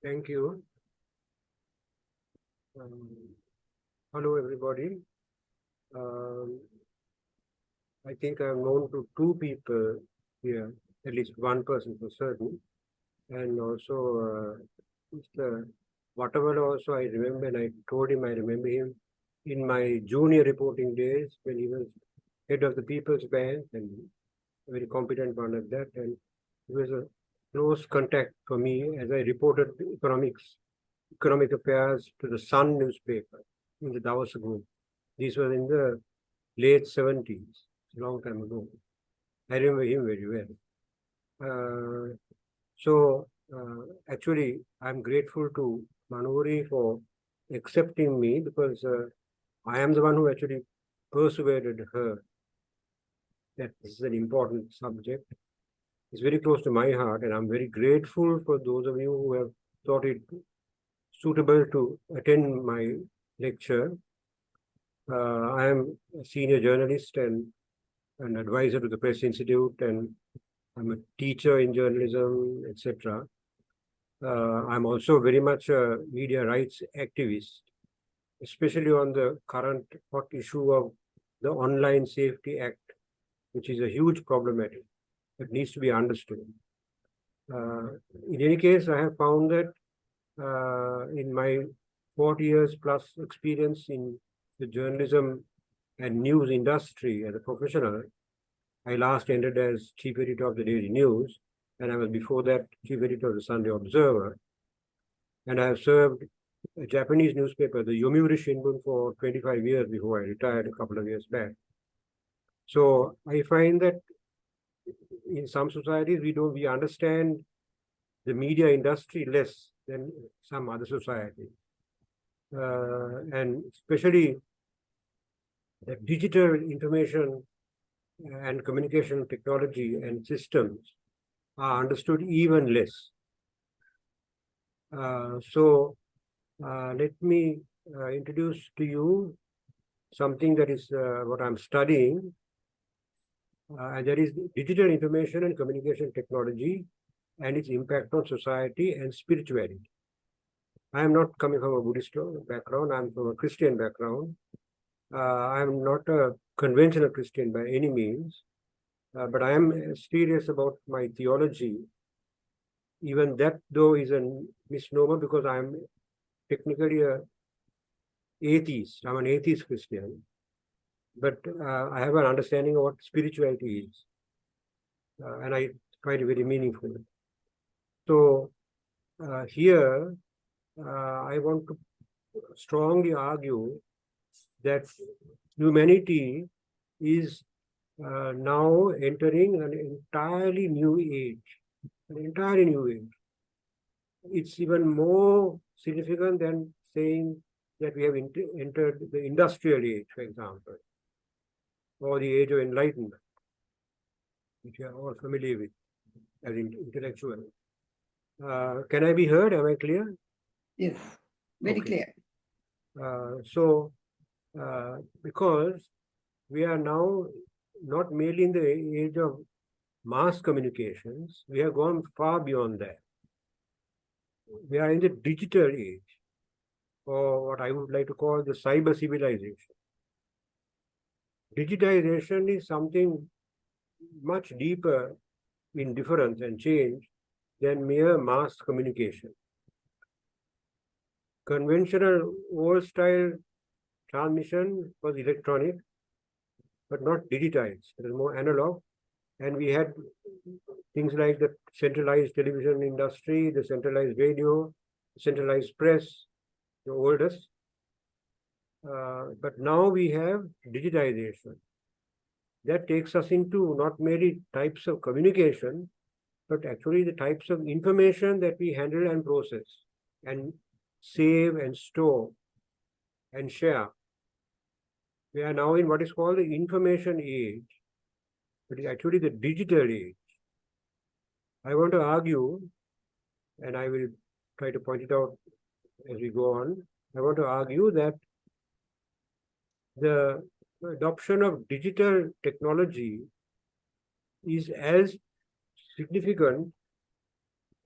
Thank you. Um, Hello, everybody. Um, I think I'm known to two people here, at least one person for certain, and also Mr. Waterwell also I remember, and I told him I remember him in my junior reporting days when he was head of the People's Bank and a very competent one at that, and he was a close contact for me as I reported economic affairs to the Sun newspaper in the Davos Group. These were in the late 70s, a long time ago. I remember him very well. Actually, I'm grateful to Manori for accepting me because I am the one who actually persuaded her that this is an important subject. It's very close to my heart, and I'm very grateful for those of you who have thought it suitable to attend my lecture. I am a senior journalist and an advisor to the Press Institute, and I'm a teacher in journalism, etc. I'm also very much a media rights activist, especially on the current hot issue of the Online Safety Act, which is a huge problematic that needs to be understood. Uh, in any case, I have found that in my 40 years plus experience in the journalism and news industry as a professional, I last ended as chief editor of the Daily News, and I was before that chief editor of the Sunday Observer. And I have served a Japanese newspaper, the Yomiuri Shimbun, for 25 years before I retired a couple of years back. So I find that in some societies we understand the media industry less than some other societies, and especially the digital information and communication technology and systems are understood even less. Let me introduce to you something that is what I'm studying, and that is digital information and communication technology and its impact on society and spirituality. I am not coming from a Buddhist background, I'm from a Christian background. I'm not a conventional Christian by any means, but I am serious about my theology. Even that, though, is a misnomer because I'm technically a atheist. I'm an atheist Christian, but I have an understanding of what spirituality is, and I find it very meaningful. So here, I want to strongly argue that humanity is now entering an entirely new age, an entirely new age. It's even more significant than saying that we have entered the industrial age, for example, or the age of enlightenment, which we are all familiar with as intellectual. Can I be heard? Am I clear? Yes, very clear. Because we are now not merely in the age of mass communications, we have gone far beyond that. We are in the digital age, or what I would like to call the cyber civilization. Digitization is something much deeper in difference and change than mere mass communication. Conventional old style transmission was electronic, but not digitized. It was more analog. And we had things like the centralized television industry, the centralized radio, centralized press, the oldest. But now we have digitization. That takes us into not merely types of communication, but actually the types of information that we handle and process and save and store and share. We are now in what is called the information age, but it's actually the digital age. I want to argue, and I will try to point it out as we go on. I want to argue that the adoption of digital technology is as significant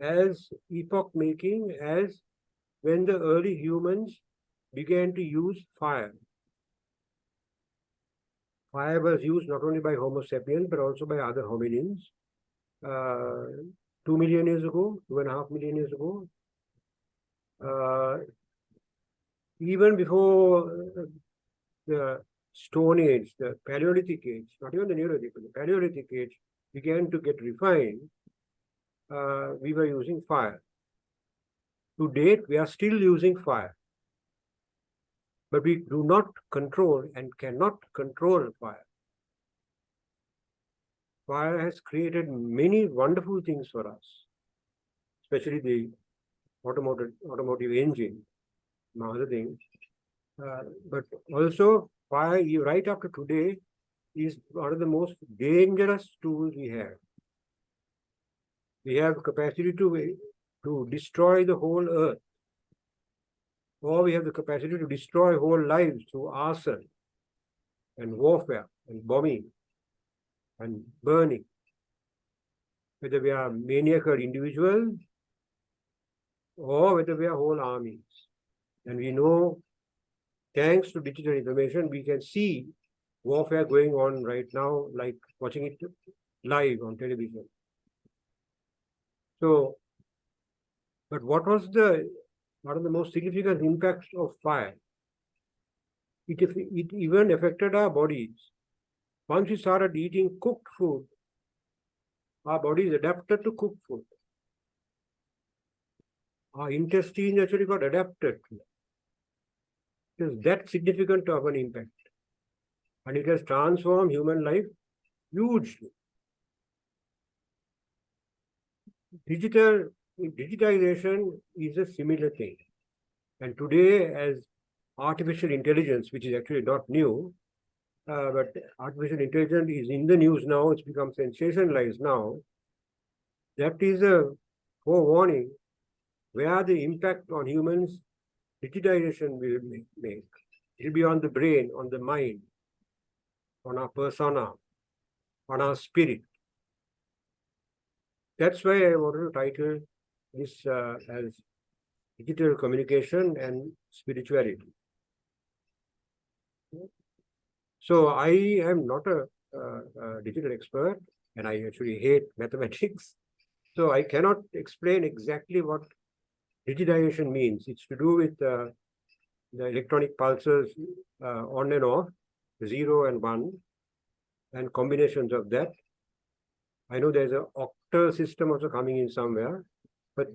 as epoch-making as when the early humans began to use fire. Fire was used not only by Homo sapiens, but also by other hominins. 2 million years ago, 2.5 million years ago. Even before the Stone Age, the Paleolithic Age, not even the Neolithic, but the Paleolithic Age began to get refined, we were using fire. To date, we are still using fire. But we do not control and cannot control fire. Fire has created many wonderful things for us, especially the automotive engine and other things. But also, fire, right after today, is one of the most dangerous tools we have. We have capacity to destroy the whole earth, or we have the capacity to destroy whole lives through arson and warfare and bombing and burning. Whether we are maniacal individuals or whether we are whole armies. And we know, thanks to digital information, we can see warfare going on right now, like watching it live on television. So, but what was one of the most significant impacts of fire? It even affected our bodies. Once we started eating cooked food, our bodies adapted to cooked food. Our intestines actually got adapted to it. It is that significant of an impact. And it has transformed human life hugely. Digitization is a similar thing. And today, as artificial intelligence, which is actually not new, but artificial intelligence is in the news now, it's become sensationalized now. That is a forewarning where the impact on humans digitization will make. It will be on the brain, on the mind, on our persona, on our spirit. That's why I wanted to title this as Digital Communication and Spirituality. So I am not a digital expert, and I actually hate mathematics. So I cannot explain exactly what digitization means. It's to do with the electronic pulses on and off, 0 and 1, and combinations of that. I know there's an octal system also coming in somewhere, but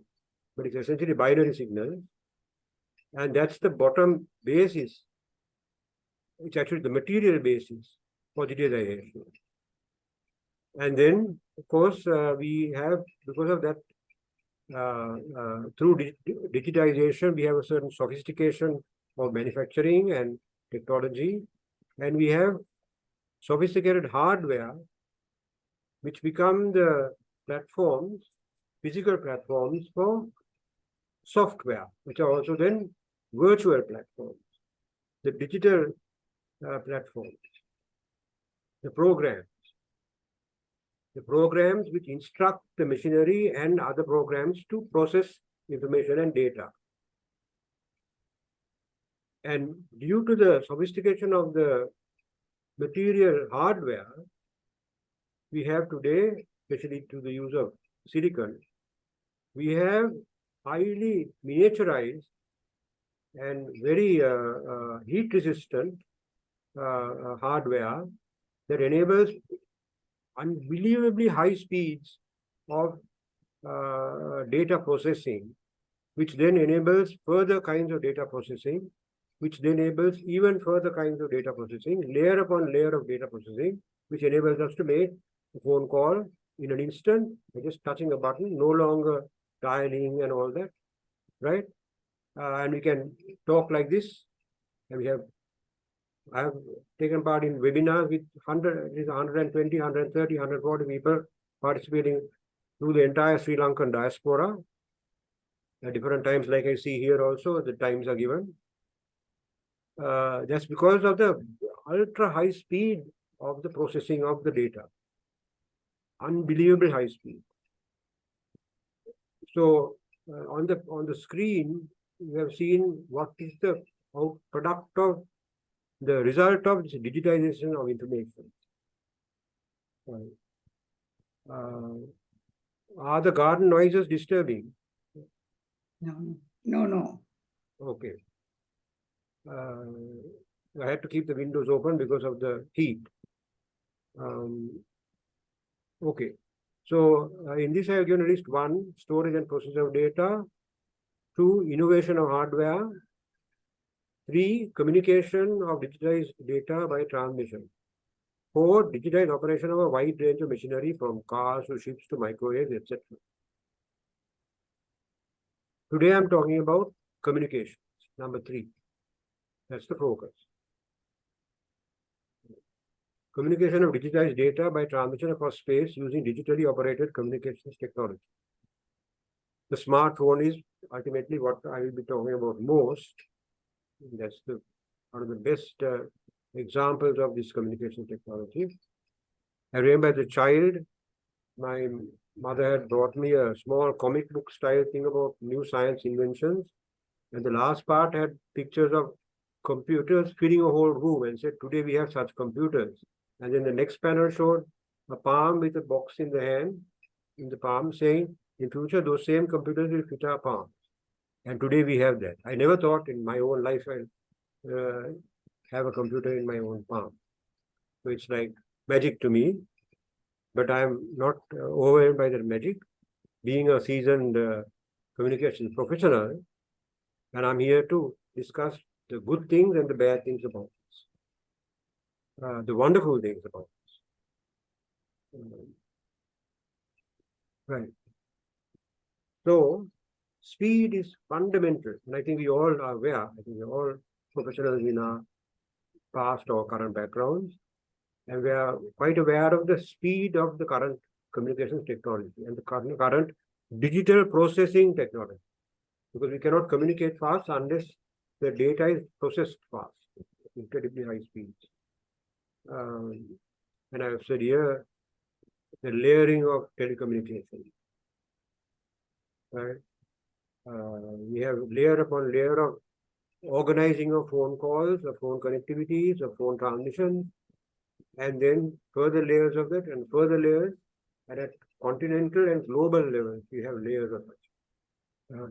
it's essentially binary signals. And that's the bottom basis. It's actually the material basis for digitization. And then, of course, we have, because of that, through digitization, we have a certain sophistication of manufacturing and technology. And we have sophisticated hardware, which become the platforms, physical platforms for software, which are also then virtual platforms, the digital platforms, the programs which instruct the machinery and other programs to process information and data. And due to the sophistication of the material hardware, we have today, especially to the use of silicon, we have highly miniaturized and very heat resistant hardware that enables unbelievably high speeds of data processing, which then enables further kinds of data processing, which then enables even further kinds of data processing, layer upon layer of data processing, which enables us to make a phone call in an instant by just touching a button, no longer dialing and all that, right? And we can talk like this, and I have taken part in webinars with 120, 130, 140 people participating through the entire Sri Lankan diaspora. At different times, like I see here also, the times are given. That's because of the ultra high speed of the processing of the data. Unbelievable high speed. So on the screen, we have seen what is the product of the result of this digitization of information. Are the garden noises disturbing? No. Okay. I had to keep the windows open because of the heat. Okay. So in this I have given list: 1, storage and processing of data; 2, innovation of hardware; 3, communication of digitized data by transmission; 4, digitized operation of a wide range of machinery from cars to ships to microwaves, etc. Today I'm talking about communications, number 3. That's the focus. Communication of digitized data by transmission across space using digitally operated communications technology. The smartphone is ultimately what I will be talking about most. That's one of the best examples of this communication technology. I remember as a child, my mother had brought me a small comic book style thing about new science inventions. And the last part had pictures of computers filling a whole room and said, today we have such computers. And then the next panel showed a palm with a box in the palm, saying, in future, those same computers will fit our palms. And today we have that. I never thought in my own life I'll have a computer in my own palm. So it's like magic to me, but I'm not overwhelmed by that magic. Being a seasoned communications professional, and I'm here to discuss the good things and the bad things about this, the wonderful things about this. Right. So, speed is fundamental, and I think we all are aware. I think we're all professionals in our past or current backgrounds, and we are quite aware of the speed of the current communications technology and the current digital processing technology, because we cannot communicate fast unless the data is processed fast, incredibly high speeds. And I've said here, the layering of telecommunication, right? We have layer upon layer of organizing of phone calls, of phone connectivities, of phone transmissions, and then further layers of that and further layers. And at continental and global levels, we have layers of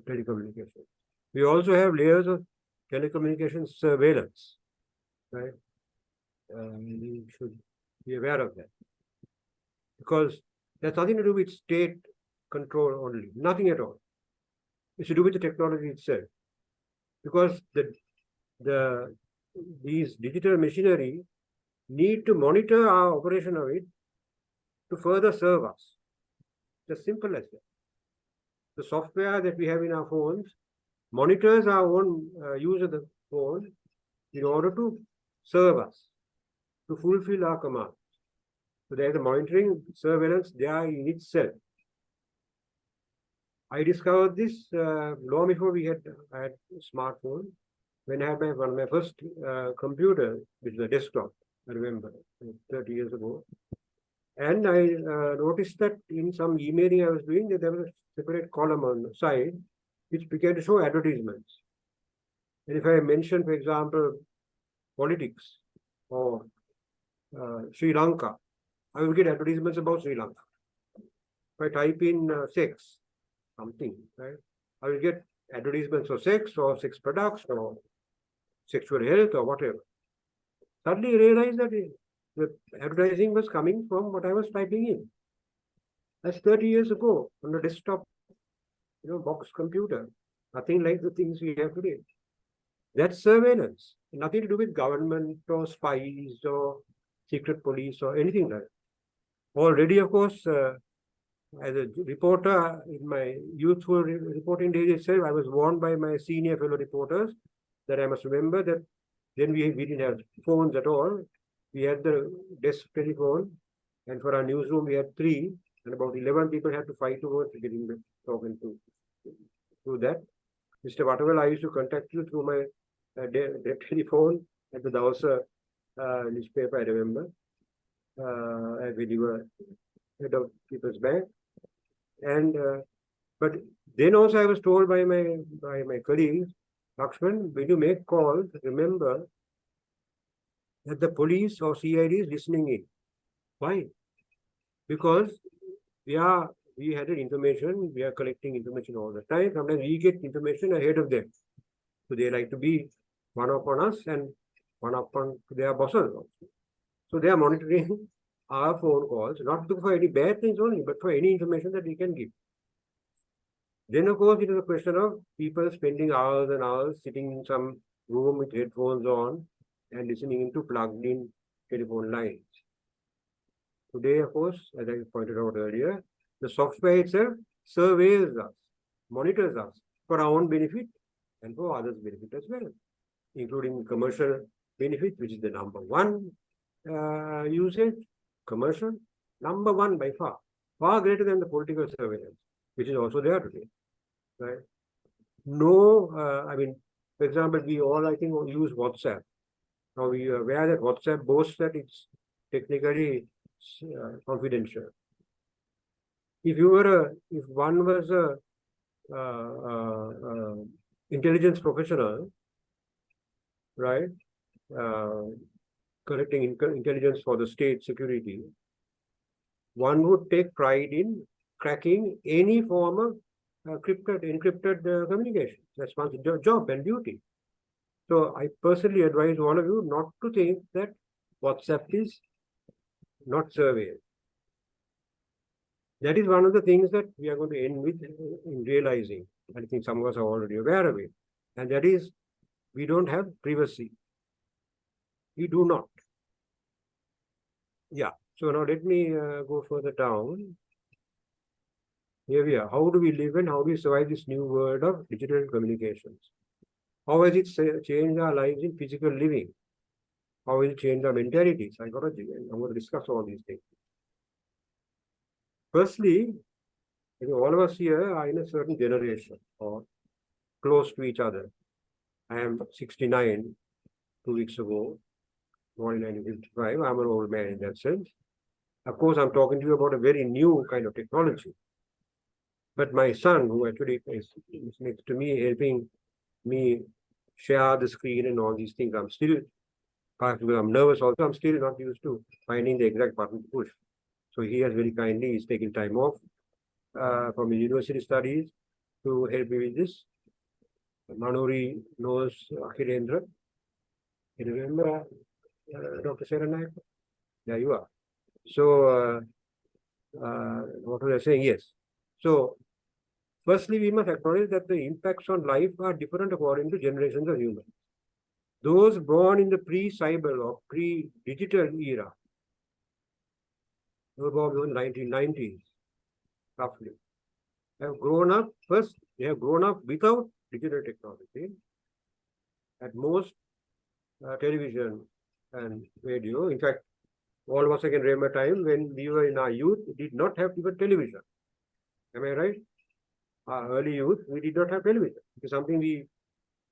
telecommunication. We also have layers of telecommunication surveillance, right? We should be aware of that, because there's nothing to do with state control only, nothing at all. It's to do with the technology itself, because these digital machinery need to monitor our operation of it to further serve us. It's as simple as that. The software that we have in our phones monitors our own use of the phone in order to serve us, to fulfill our commands. So there's a monitoring surveillance there in itself. I discovered this long before I had a smartphone. When I had one of my first computer, which is a desktop, I remember, 30 years ago. And I noticed that in some emailing I was doing, that there was a separate column on the side, which began to show advertisements. And if I mention, for example, politics or Sri Lanka, I will get advertisements about Sri Lanka. If I type in sex, something, right? I will get advertisements for sex or sex products or sexual health or whatever. Suddenly I realized that the advertising was coming from what I was typing in. That's 30 years ago on a desktop, box computer. Nothing like the things we have today. That's surveillance. Nothing to do with government or spies or secret police or anything like that. Already, of course, as a reporter in my youthful reporting days itself, I was warned by my senior fellow reporters that I must remember that then we didn't have phones at all. We had the desk telephone, and for our newsroom we had 3, and about 11 people had to fight over to get in talking to that. Mr. Waterwell, I used to contact you through my telephone at the Dawsa newspaper, I remember, when you were head of People's Bank. And but Then also I was told by my colleagues, Lakshman, when you make calls, remember that the police or CID is listening in. Why? Because we had information, we are collecting information all the time. Sometimes we get information ahead of them. So they like to be one upon us and one upon their bosses also. So they are monitoring our phone calls, not for any bad things only, but for any information that we can give. Then, of course, it is a question of people spending hours and hours sitting in some room with headphones on and listening into plugged in telephone lines. Today, of course, as I pointed out earlier, the software itself surveys us, monitors us for our own benefit and for others' benefit as well, including commercial benefit, which is the number one usage, commercial, number one by far greater than the political surveillance, which is also there today. Right? No, I mean, for example, we all, I think, use WhatsApp. Now we are aware that WhatsApp boasts that it's technically confidential. If one was a intelligence professional, right, collecting intelligence for the state security, one would take pride in cracking any form of encrypted communication. That's one's job and duty. So I personally advise all of you not to think that WhatsApp is not surveilled. That is one of the things that we are going to end with in realizing. I think some of us are already aware of it. And that is, we don't have privacy. We do not. Yeah. So now let me go further down. Here we are. How do we live and how do we survive this new world of digital communications? How has it changed our lives in physical living? How has it changed our mentality, psychology? And I'm going to discuss all these things. Firstly, I think all of us here are in a certain generation or close to each other. I am 69 2 weeks ago, born in 1955. I'm an old man in that sense. Of course, I'm talking to you about a very new kind of technology. But my son, who actually is next to me, helping me share the screen and all these things, I'm still, because I'm nervous also, I'm still not used to finding the exact button to push. So he has very kindly, he's taken time off from his university studies to help me with this. Manori knows Akhilendra. You remember Dr. Saranayak? There you are. So, what was I saying? Yes. So, firstly, we must acknowledge that the impacts on life are different according to generations of humans. Those born in the pre-cyber or pre-digital era, about the 1990s, roughly, have grown up, first, they have grown up without digital technology. At most, television and radio. In fact, all of us can remember a time when we were in our youth, we did not have even television. Am I right? Our early youth, we did not have television. It's something we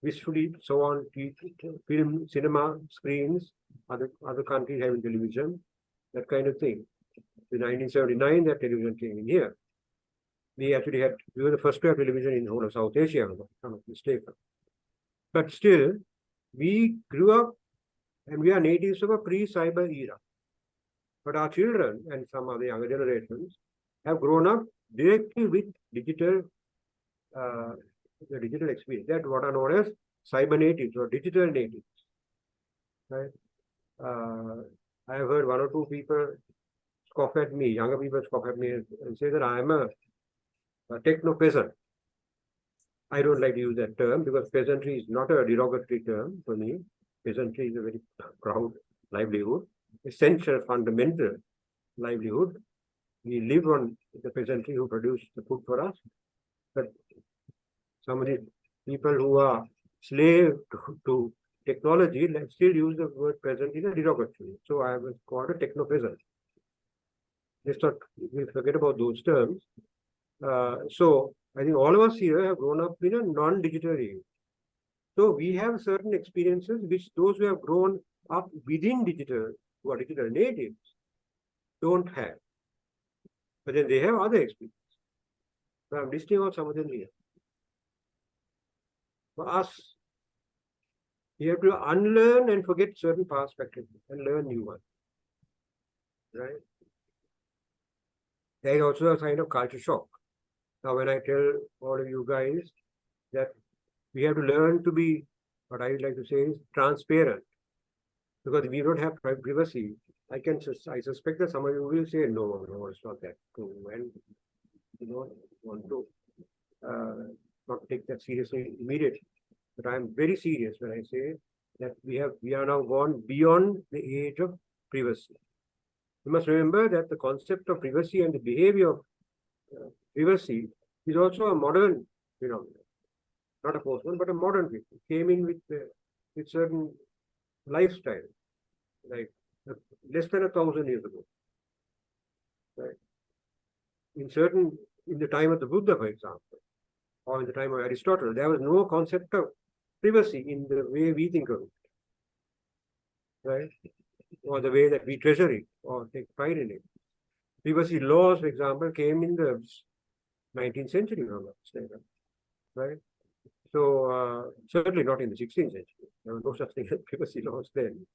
wistfully saw on film, cinema screens, other countries having television, that kind of thing. In 1979, that television came in here. We were the first to have television in the whole of South Asia, if I'm not mistaken. But still, we grew up and we are natives of a pre-cyber era. But our children and some of the younger generations have grown up directly with digital, the digital experience. That's what are known as cyber natives or digital natives. Right? I have heard one or two people scoff at me, younger people scoff at me and say that I am a techno peasant. I don't like to use that term because peasantry is not a derogatory term for me. Peasantry is a very proud livelihood, essential, fundamental livelihood. We live on the peasantry who produce the food for us. But some of the people who are slave to technology still use the word peasant in a derogatory. So I was called a techno peasant. Let's not forget about those terms. So I think all of us here have grown up in a non-digital age. So we have certain experiences which those who have grown up within digital, who are digital natives, don't have. But then they have other experiences. So I'm listing out some of them here. For us, you have to unlearn and forget certain perspectives and learn new ones. Right? There is also a kind of culture shock. Now, when I tell all of you guys that we have to learn to be, what I would like to say is transparent, because if we don't have privacy, I suspect that some of you will say, no, it's not that true, and you don't want to not take that seriously immediately. But I'm very serious when I say that we are now gone beyond the age of privacy. You must remember that the concept of privacy and the behavior of privacy is also a modern phenomenon, not a post one, but a modern thing. It came in with certain lifestyle, like less than 1,000 years ago. Right? In the time of the Buddha, for example, or in the time of Aristotle, there was no concept of privacy in the way we think of it, right? Or the way that we treasure it or take pride in it. Privacy laws, for example, came in the 19th century, right? So certainly not in the 16th century. There was no such thing as privacy laws then,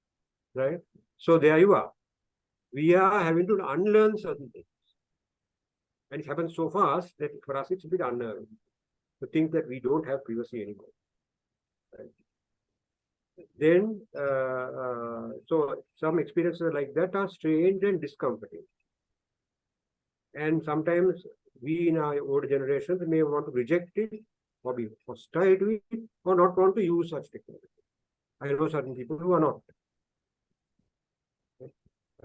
right? So there you are. We are having to unlearn certain things. And it happens so fast that for us it's a bit unnerving to think that we don't have privacy anymore. Right? Then, so some experiences like that are strange and discomforting. And sometimes we in our older generations may want to reject it or be hostile to it or not want to use such technology. I know certain people who are not,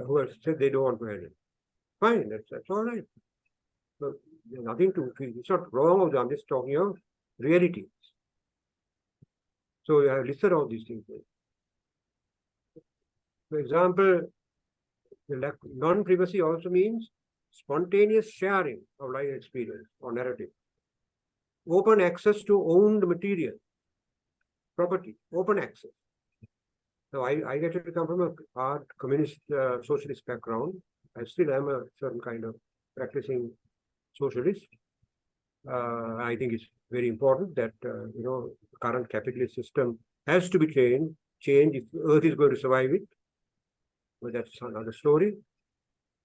who have said they don't want to handle it. Fine, that's all right. So there's nothing to, it's not wrong, I'm just talking of realities. So I have listed all these things. For example, non-privacy also means spontaneous sharing of life experience or narrative. Open access to owned material, property, open access. So I actually come from a hard communist, socialist background. I still am a certain kind of practicing socialist. I think it's very important that, the current capitalist system has to be changed if Earth is going to survive it. But that's another story.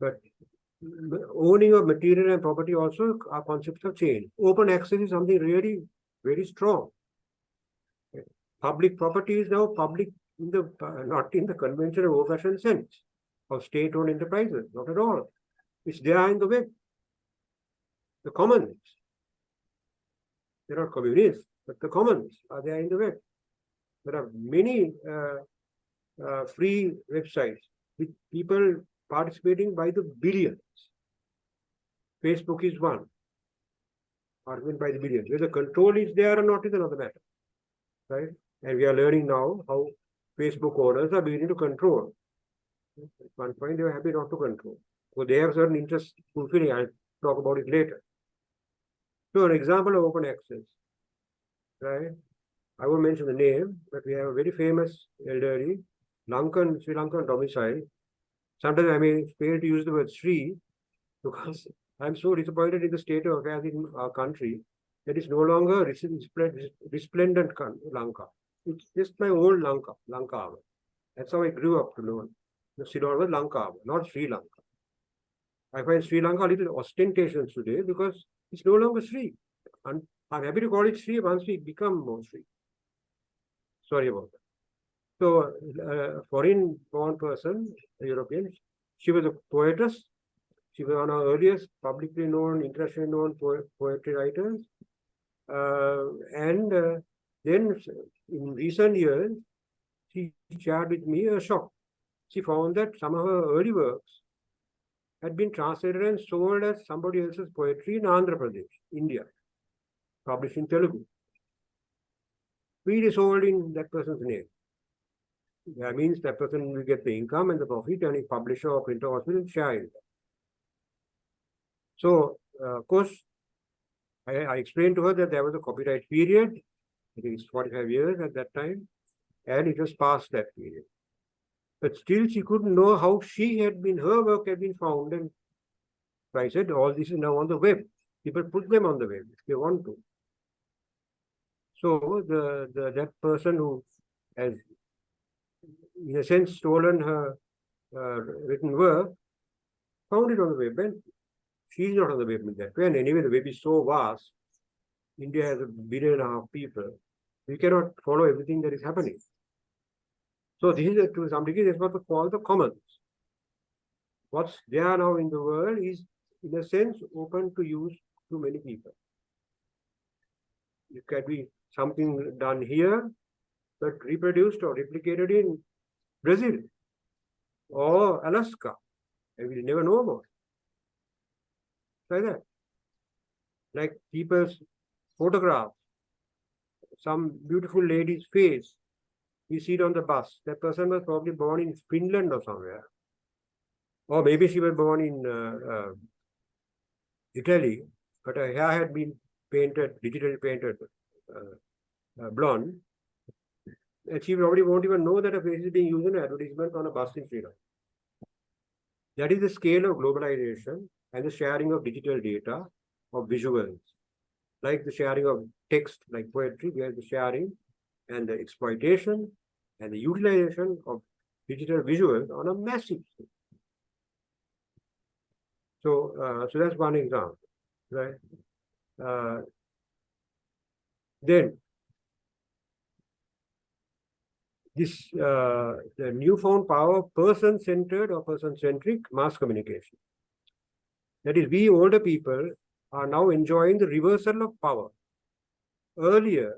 But owning of material and property also are concepts of change. Open access is something really very strong. Public property is now public not in the conventional old-fashioned sense of state-owned enterprises, not at all. It's there in the web. The commons, they're not communists, but the commons are there in the web. There are many free websites with people participating by the billions. Facebook is one, participating by the billions. Whether control is there or not is another matter, right? And we are learning now how Facebook owners are beginning to control. At one point, they were happy not to control. So they have certain interests fulfilling. I'll talk about it later. So an example of open access, right? I won't mention the name, but we have a very famous elderly Sri Lankan domicile. Sometimes I may fail to use the word Sri because I'm so disappointed in the state of affairs in our country that it's no longer resplendent Lanka. It's just my old Lanka. That's how I grew up to know. The Ceylon was Lanka, not Sri Lanka. I find Sri Lanka a little ostentatious today because it's no longer Sri. And I'm happy to call it Sri once we become more Sri. Sorry about that. So, foreign-born person, a European, she was a poetess. She was one of our earliest publicly known, internationally known poetry writers. Then in recent years, she shared with me a shock. She found that some of her early works had been translated and sold as somebody else's poetry in Andhra Pradesh, India, published in Telugu. Really sold in that person's name. That means that person will get the income and the profit, and a publisher or printer will share it. So, of course, I explained to her that there was a copyright period. I think it's 45 years at that time, and it was past that period. But still, she couldn't know how her work had been found. And I said, all this is now on the web. People put them on the web if they want to. So that person who has, in a sense, stolen her written work, found it on the web, and she's not on the web in that way. And anyway, the web is so vast. India has 1.5 billion people. We cannot follow everything that is happening. So this is, to some degree, that's what we call the commons. What's there now in the world is, in a sense, open to use to many people. It can be something done here, but reproduced or replicated in Brazil or Alaska, and we'll never know about it. Like that. Like people's photographs, some beautiful lady's face, we see it on the bus. That person was probably born in Finland or somewhere. Or maybe she was born in Italy, but her hair had been painted, digitally painted blonde. And she probably won't even know that her face is being used in an advertisement on a bus in Sri Lanka. That is the scale of globalization and the sharing of digital data, of visuals. Like the sharing of text, like poetry, we have the sharing and the exploitation and the utilization of digital visuals on a massive scale. So that's one example, right? Then this the newfound power of person-centered or person-centric mass communication. That is, we older people are now enjoying the reversal of power. Earlier,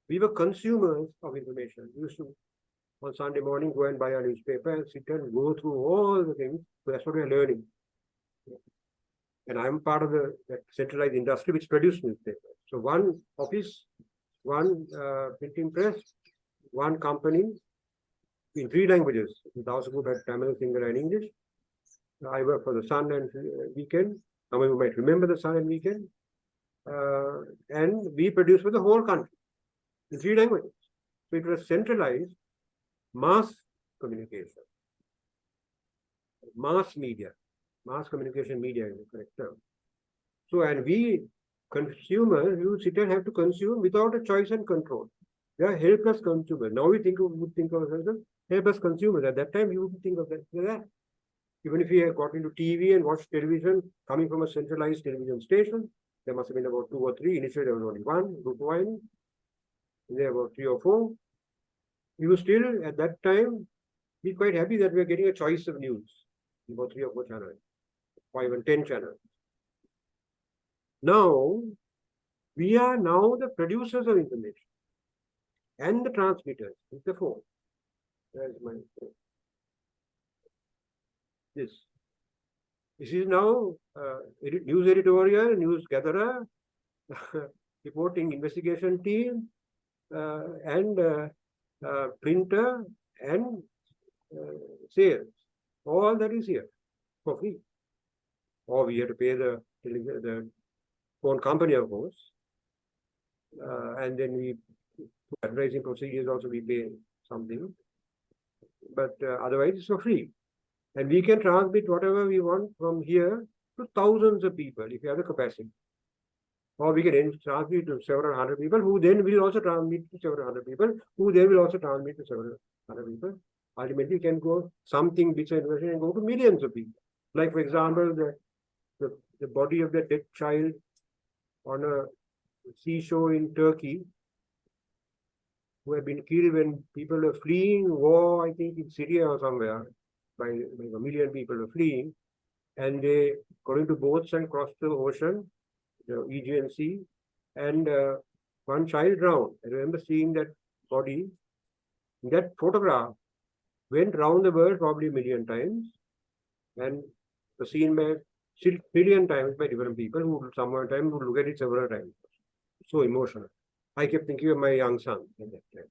we were consumers of information. We used to, on Sunday morning, go and buy a newspaper and sit and go through all the things. So that's what we are learning. And I'm part of that centralized industry which produced newspapers. So one office, one printing press, one company in 3 languages. The House Group had Tamil, Sinhala, and English. I work for the Sun and Weekend. Some of you might remember the Sun and Weekend. And we produce for the whole country in 3 languages. So it was centralized mass communication, mass media, mass communication media is the correct term. So, and we consumers, you sit and have to consume without a choice and control. We are helpless consumers. Now we would think of ourselves as helpless consumers. At that time, you wouldn't think of that. Even if we had got into TV and watched television coming from a centralized television station, there must have been about 2 or 3. Initially, there was only one, group one. There were 3 or 4. We were still, at that time, be quite happy that we are getting a choice of news. About 3 or 4 channels, or even 10 channels. Now, we are now the producers of information and the transmitters with the phone. There's my phone. This is now news editorial, news gatherer, reporting investigation team, and printer and sales. All that is here for free. Or we have to pay the phone company, of course. And then we, advertising procedures also we pay something. But otherwise it's for free. And we can transmit whatever we want from here to thousands of people if you have the capacity. Or we can transmit to several hundred people who then will also transmit to several hundred people who then will also transmit to several hundred people. Ultimately, can go something bits of information and go to millions of people. Like, for example, the body of the dead child on a seashore in Turkey who had been killed when people were fleeing war, I think in Syria or somewhere, by 1 million people were fleeing, and they got into boats and crossed the ocean, the Aegean Sea, and one child drowned. I remember seeing that body. That photograph went round the world probably 1 million times, and was seen by still 1 billion times by different people who sometime would look at it several times. So emotional. I kept thinking of my young son at that time.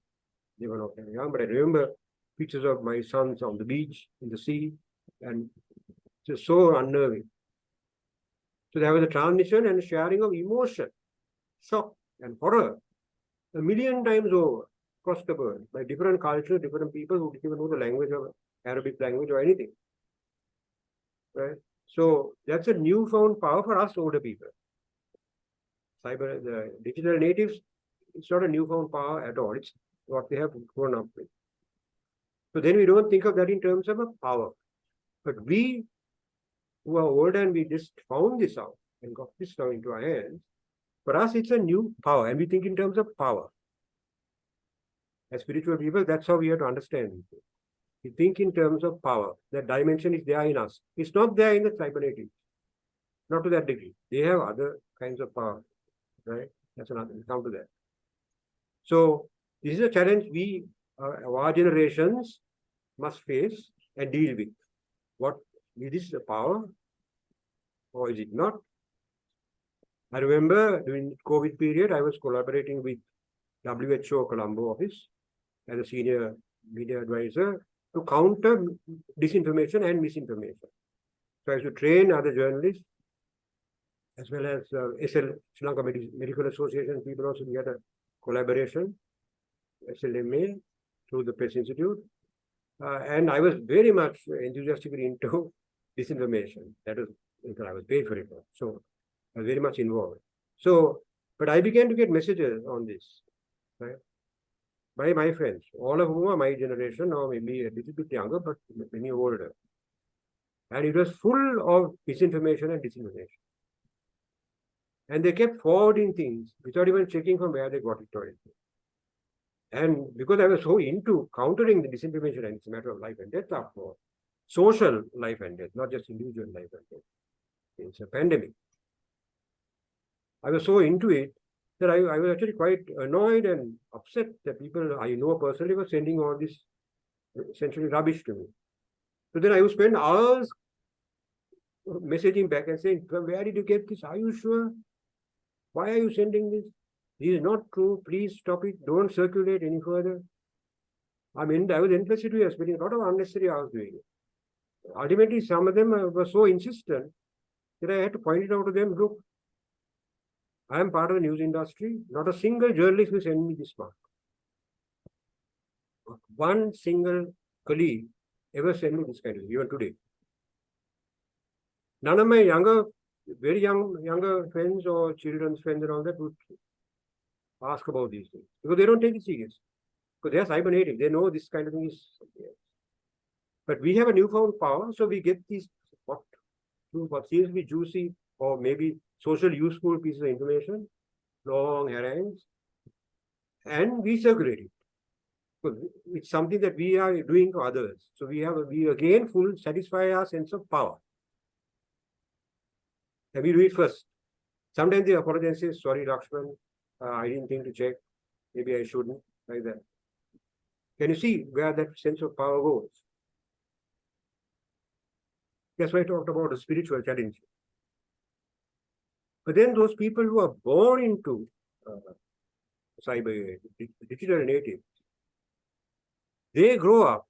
They were not very young, but I remember pictures of my sons on the beach, in the sea, and just so unnerving. So there was a transmission and sharing of emotion, shock, and horror 1 million times over across the world by different cultures, different people who didn't even know the language of Arabic language or anything. Right? So that's a newfound power for us older people. the digital natives, it's not a newfound power at all. It's what they have grown up with. So then we don't think of that in terms of a power. But we who are older and we just found this out and got this now into our hands, for us it's a new power and we think in terms of power. As spiritual people, that's how we have to understand it. We think in terms of power. That dimension is there in us. It's not there in the cybernetics. Not to that degree. They have other kinds of power, right? That's another, we'll come to that. So this is a challenge we, our generations must face and deal with. What is this the power or is it not? I remember during COVID period, I was collaborating with WHO Colombo office as a senior media advisor to counter disinformation and misinformation. So I used to train other journalists as well as SL, Sri Lanka Medical Association people also. We had a collaboration, SLMA, through the Press Institute. And I was very much enthusiastically into disinformation. That was because I was paid for it. So I was very much involved. So, but I began to get messages on this, right, by my friends, all of whom are my generation or maybe a little bit younger, but many older. And it was full of misinformation and disinformation. And they kept forwarding things without even checking from where they got it or anything. And because I was so into countering the disinformation, and it's a matter of life and death, after all, social life and death, not just individual life and death. It's a pandemic. I was so into it that I was actually quite annoyed and upset that people I know personally were sending all this essentially rubbish to me. So then I would spend hours messaging back and saying, where did you get this? Are you sure? Why are you sending this? This is not true. Please stop it. Don't circulate any further. I mean, I was endlessly doing, spending a lot of unnecessary hours doing it. Ultimately, some of them were so insistent that I had to point it out to them. Look, I am part of the news industry. Not a single journalist will send me this mark. One single colleague ever sent me this kind of, even today. None of my very younger friends or children's friends and all that would ask about these things because they don't take it serious. Because they are cyber native. They know this kind of thing is something else. But we have a newfound power, so we get these what seems to be juicy or maybe social useful pieces of information, long harangues, and we circulate it. So it's something that we are doing for others. So we again satisfy our sense of power. And we do it first. Sometimes they apologize and say, sorry, Lakshman, I didn't think to check. Maybe I shouldn't, like that. Can you see where that sense of power goes? That's why I talked about a spiritual challenge. But then those people who are born into cyber, digital native, they grow up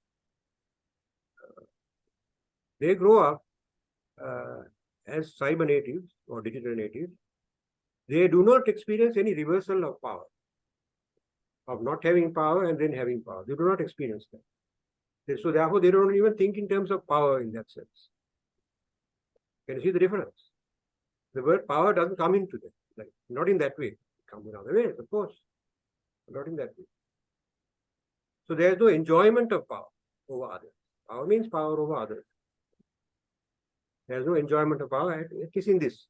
as cyber natives or digital natives. They do not experience any reversal of power, of not having power and then having power. They do not experience that. So therefore, they don't even think in terms of power in that sense. Can you see the difference? The word power doesn't come into them, like not in that way. It comes in other ways, of course, but not in that way. So there's no enjoyment of power over others. Power means power over others. There's no enjoyment of power, at least in this.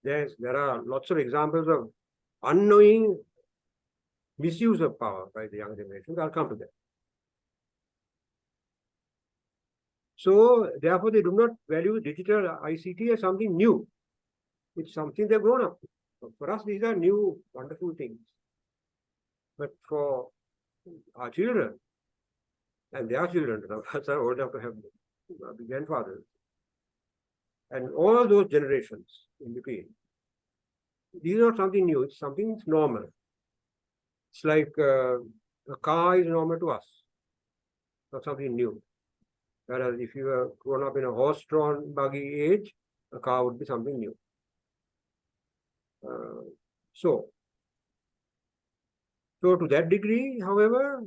There are lots of examples of unknowing misuse of power by the young generation. I'll come to that. So therefore, they do not value digital ICT as something new. It's something they've grown up with. For us, these are new, wonderful things. But for our children and their children, us are old enough to have grandfathers, and all those generations in between, these are not something new. It's something normal. It's like a car is normal to us, not something new. Whereas if you were grown up in a horse-drawn buggy age, a car would be something new. So to that degree, however,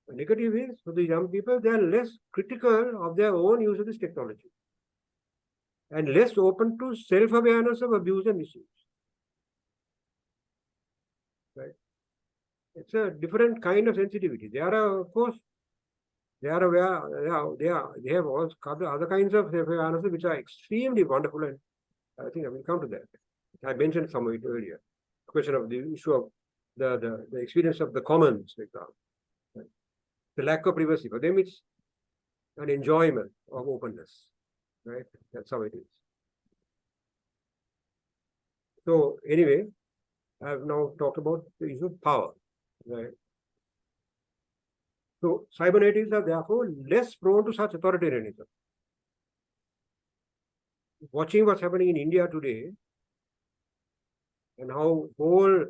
the negative is for the young people, they are less critical of their own use of this technology. and less open to self-awareness of abuse and misuse. Right? It's a different kind of sensitivity. They are, of course, they are aware, they have all other kinds of self-awareness which are extremely wonderful, and I think I will come to that. I mentioned some of it earlier. Question of the issue of the experience of the commons, for example. Right? The lack of privacy. For them, it's an enjoyment of openness. Right? That's how it is. So anyway, I've now talked about the issue of power. Right? So cybernetics are therefore less prone to such authoritarianism. Watching what's happening in India today and how whole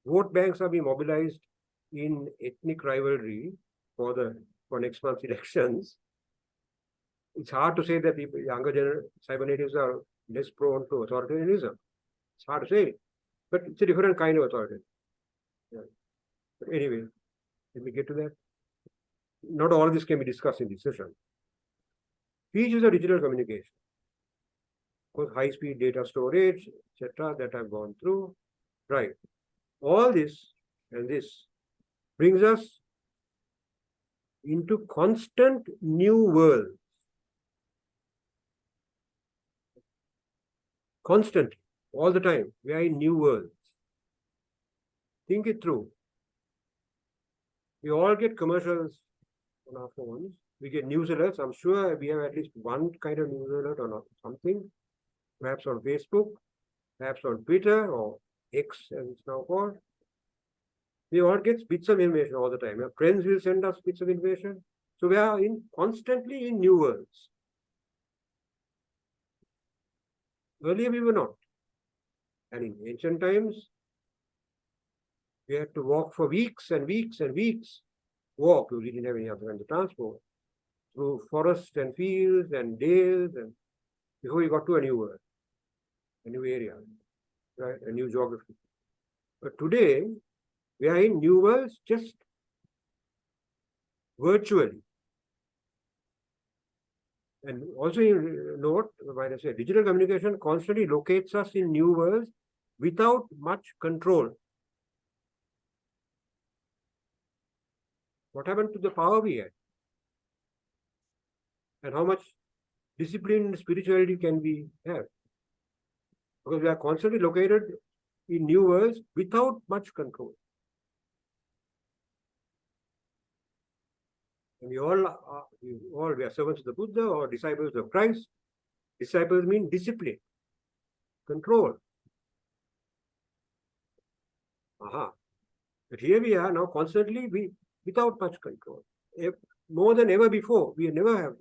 vote banks are being mobilized in ethnic rivalry for next month's elections, it's hard to say that the younger cybernetics are less prone to authoritarianism. It's hard to say, but it's a different kind of authority. Yeah. But anyway, let me get to that. Not all of this can be discussed in this session. Features of digital communication. Of course, high-speed data storage, etc., that I've gone through. Right. All this and this brings us into constant new worlds. Constantly, all the time, we are in new worlds. Think it through. We all get commercials on our phones. We get news alerts. I'm sure we have at least one kind of news alert or something, perhaps on Facebook, perhaps on Twitter or X as it's now called. We all get bits of information all the time. Our friends will send us bits of information. So we are constantly in new worlds. Earlier we were not. And in ancient times, we had to walk for weeks and weeks and weeks. Walk, we didn't have any other kind of transport. Through forests and fields and dales, and before we got to a new world, a new area, right? A new geography. But today, we are in new worlds just virtually. And also note, when I say digital communication constantly locates us in new worlds without much control. What happened to the power we had? And how much discipline and spirituality can we have? Because we are constantly located in new worlds without much control. And we are servants of the Buddha or disciples of Christ. Disciples mean discipline, control. But here we are now constantly without much control. More than ever before, we never have.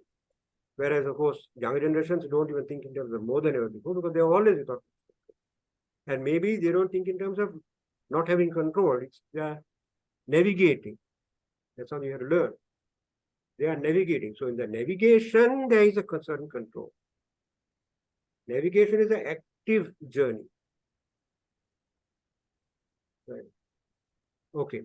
Whereas, of course, younger generations don't even think in terms of more than ever before because they are always without. And maybe they don't think in terms of not having control. They are navigating. That's something you have to learn. They are navigating. So in the navigation, there is a certain control. Navigation is an active journey. Right. Okay.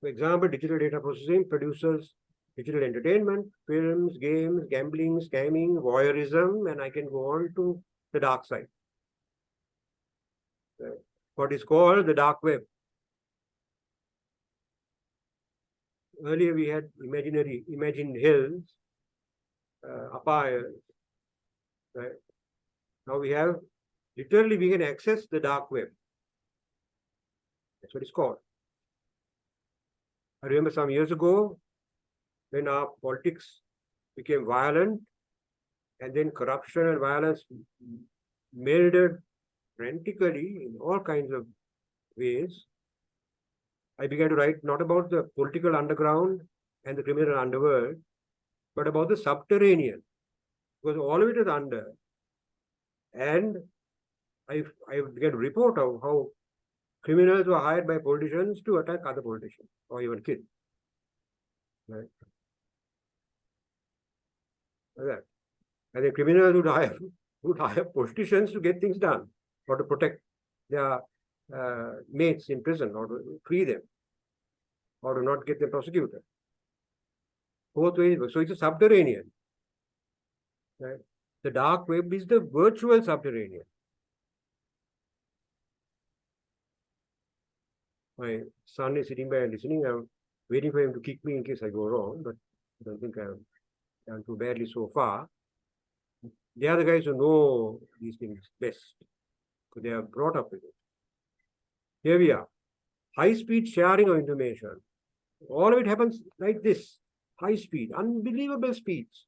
For example, digital data processing produces digital entertainment, films, games, gambling, scamming, voyeurism, and I can go on to the dark side. Right. What is called the dark web. Earlier we had imagined hills, apires, right? Now we can access the dark web. That's what it's called. I remember some years ago when our politics became violent and then corruption and violence melded frantically in all kinds of ways. I began to write not about the political underground and the criminal underworld, but about the subterranean, because all of it is under. And I began to report how criminals were hired by politicians to attack other politicians or even kill. Right? Like that. And the criminals would hire politicians to get things done or to protect their mates in prison or to free them or to not get them prosecuted. Both ways. So it's a subterranean. Right? The dark web is the virtual subterranean. My son is sitting by and listening. I'm waiting for him to kick me in case I go wrong, but I don't think I've done too badly so far. They are the guys who know these things best, because they are brought up with it. Here we are. High-speed sharing of information. All of it happens like this. High speed, unbelievable speeds.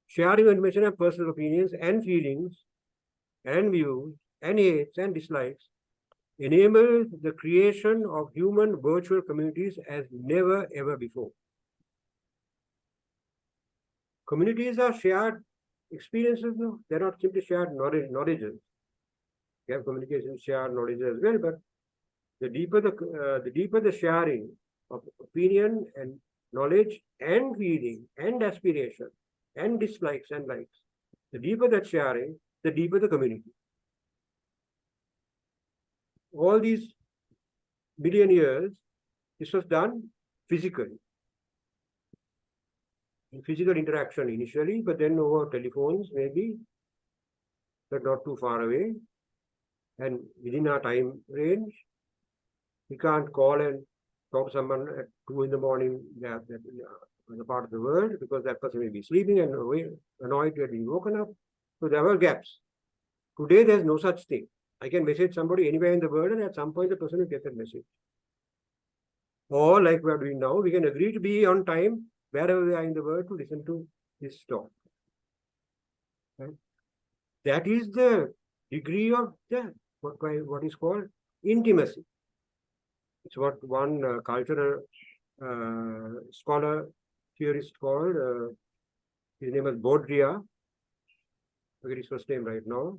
Sharing of information and personal opinions and feelings and views and hates and dislikes enables the creation of human virtual communities as never ever before. Communities are shared experiences, no? They're not simply shared knowledges. We have communication, shared knowledge as well, but the deeper the sharing of opinion and knowledge and feeling and aspiration and dislikes and likes, the deeper that sharing, the deeper the community. All these billion years, this was done physically. In physical interaction initially, but then over telephones maybe, but not too far away. And within our time range, we can't call and talk to someone at 2 in the morning that the part of the world, because that person may be sleeping and annoyed to have been woken up. So there were gaps. Today, there's no such thing. I can message somebody anywhere in the world, and at some point, the person will get that message. Or like we are doing now, we can agree to be on time wherever we are in the world to listen to this talk. Right? That is the degree of the what is called intimacy. It's what one cultural scholar, theorist called, his name is Baudrillard, I forget his first name right now.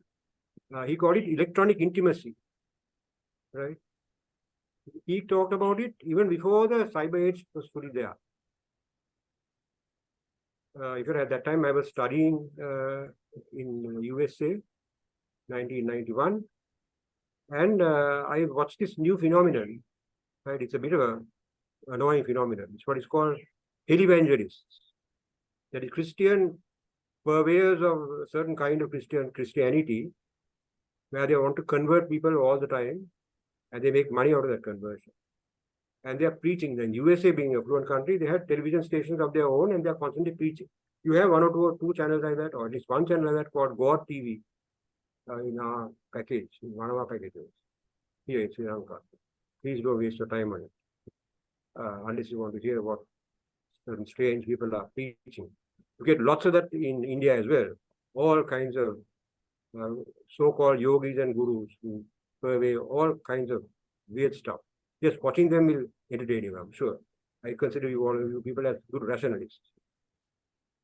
He called it electronic intimacy, right? He talked about it even before the cyber age was fully there. If at that time I was studying in USA, 1991, and I watched this new phenomenon. Right, it's a bit of an annoying phenomenon. It's what is called televangelists. That is Christian purveyors of a certain kind of Christianity, where they want to convert people all the time, and they make money out of that conversion. And they are preaching. Then USA being a fluent country, they have television stations of their own, and they are constantly preaching. You have one or two channels like that, or at least one channel like that called God TV in our package, in one of our packages here in Sri Lanka. Please don't waste your time on it, unless you want to hear what certain strange people are preaching. You get lots of that in India as well. All kinds of so-called yogis and gurus who purvey all kinds of weird stuff. Just watching them will entertain you, I'm sure. I consider you all you people as good rationalists.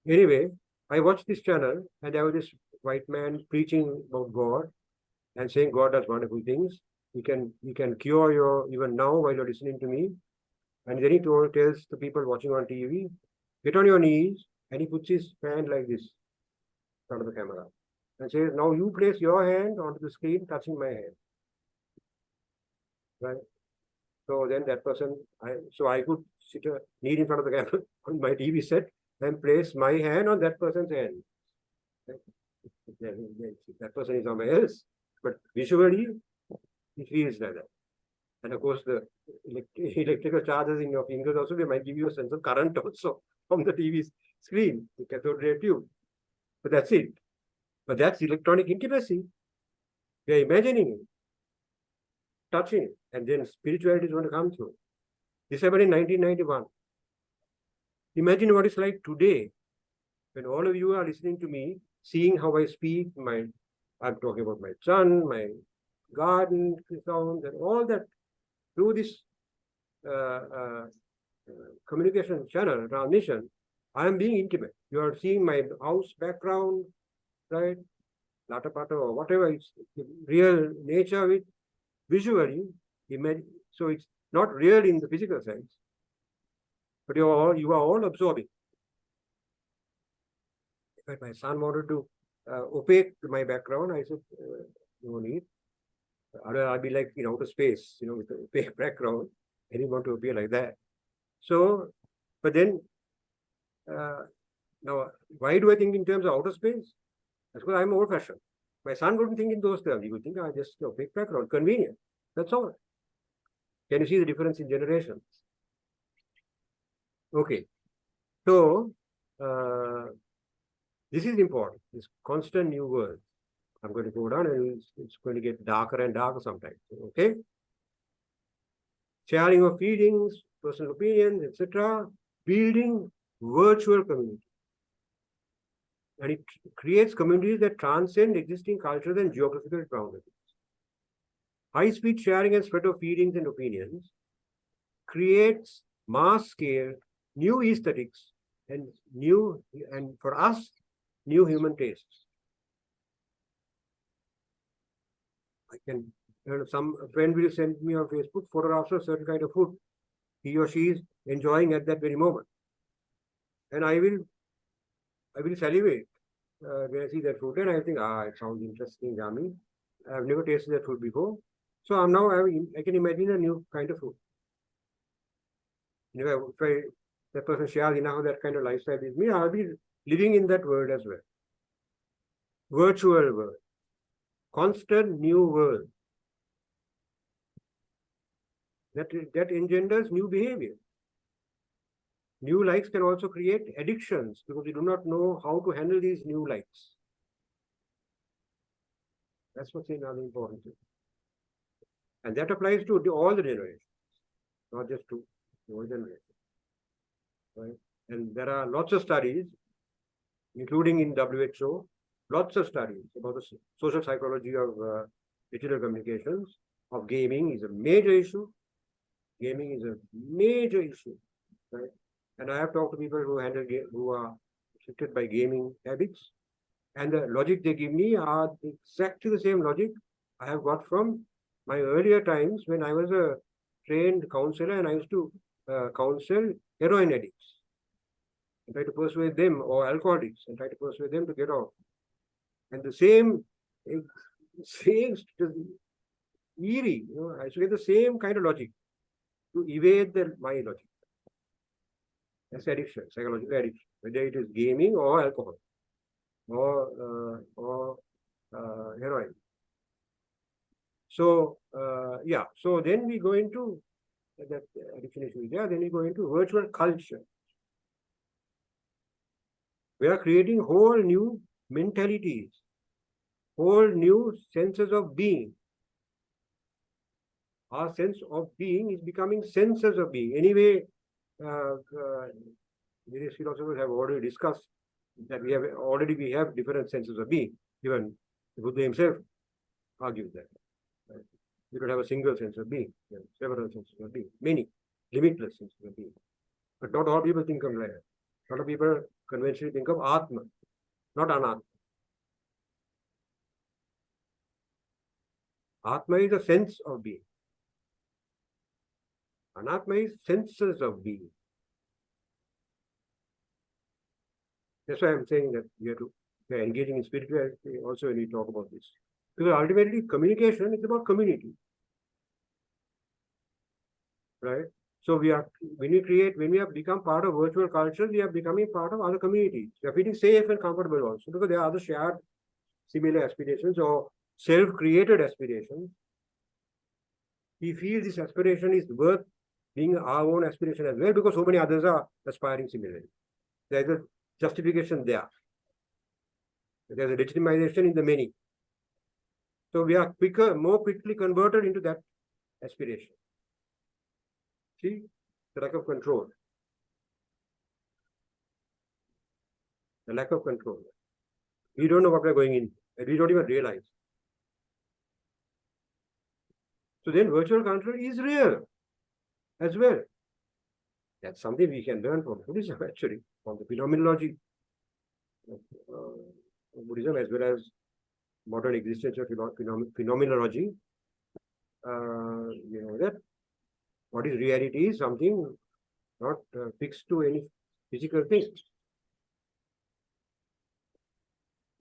Anyway, I watched this channel, and there was this white man preaching about God and saying God does wonderful things. He can cure you even now while you're listening to me. And then he tells the people watching on TV, get on your knees, and he puts his hand like this in front of the camera and says, now you place your hand onto the screen touching my hand. Right? So then that person, I could sit kneel in front of the camera on my TV set and place my hand on that person's hand. Right? That person is somewhere else, but visually it feels like that. And of course, the electrical charges in your fingers also, they might give you a sense of current also from the TV screen, the cathode ray tube. But that's it. But that's electronic intimacy. We are imagining it, touching it, and then spirituality is going to come through. This happened in 1991. Imagine what it's like today, when all of you are listening to me, seeing how I speak, I'm talking about my son, my garden sounds, and all that through this communication channel transmission. I am being intimate. You are seeing my house background, right? Latter part or whatever, it's the real nature of it visually. So it's not real in the physical sense, but you are all absorbing. If my son wanted to opaque my background, I said, no need. I'll be like in outer space, with a opaque background. I didn't want to appear like that. So, but then Now, why do I think in terms of outer space? That's because I'm old-fashioned. My son wouldn't think in those terms. He would think, just a big background, convenient. That's all. Can you see the difference in generations? Okay. So, this is important. This constant new world. I'm going to go down and it's going to get darker and darker sometimes. Okay. Sharing of feelings, personal opinions, etc. Building virtual community. And it creates communities that transcend existing cultures and geographical boundaries. High-speed sharing and spread of feelings and opinions creates mass-scale, new aesthetics, and for us, new human tastes. Some friend will send me on Facebook photographs of certain kind of food he or she is enjoying at that very moment, and I will salivate when I see that food, and I think, it sounds interesting, yummy. I've never tasted that food before, so I can imagine a new kind of food. If that person shares enough of that kind of lifestyle with me, I'll be living in that world as well. Virtual world, constant new world. That engenders new behavior. New likes can also create addictions because we do not know how to handle these new likes. That's what's another important thing. And that applies to all the generations, not just to the old generation. Right? And there are lots of studies, including in WHO, lots of studies about the social psychology of digital communications, of gaming is a major issue. Gaming is a major issue, right? And I have talked to people who are affected by gaming habits, and the logic they give me are exactly the same logic I have got from my earlier times when I was a trained counselor and I used to counsel heroin addicts and try to persuade them, or alcoholics, and try to persuade them to get off. And the same eerie, I used to get the same kind of logic to evade my logic. That's addiction, psychological addiction, whether it is gaming or alcohol or heroin. So so then we go into that addiction issue there. Then we go into virtual culture. We are creating whole new mentalities, whole new senses of being. Our sense of being is becoming senses of being. Anyway, various philosophers have already discussed that we have different senses of being. Even Buddha himself argues that. Right? We don't have a single sense of being. We have several senses of being, many, limitless senses of being. But not all people think of like that. A lot of people conventionally think of Atma, not Anatma. Atma is a sense of being. Anatma is senses of being. That's why I'm saying that we are engaging in spirituality also when we talk about this. Because ultimately, communication is about community. Right? So when we have become part of virtual culture, we are becoming part of other communities. We are feeling safe and comfortable also because there are other shared similar aspirations or self-created aspirations. We feel this aspiration is worth being our own aspiration as well because so many others are aspiring similarly. There's a justification there. There's a legitimization in the many. So we are more quickly converted into that aspiration. See, the lack of control. The lack of control. We don't know what we're going in, and we don't even realize. So then virtual control is real as well. That's something we can learn from Buddhism, actually, from the phenomenology of Buddhism as well as modern existential phenomenology. That what is reality is something not fixed to any physical thing.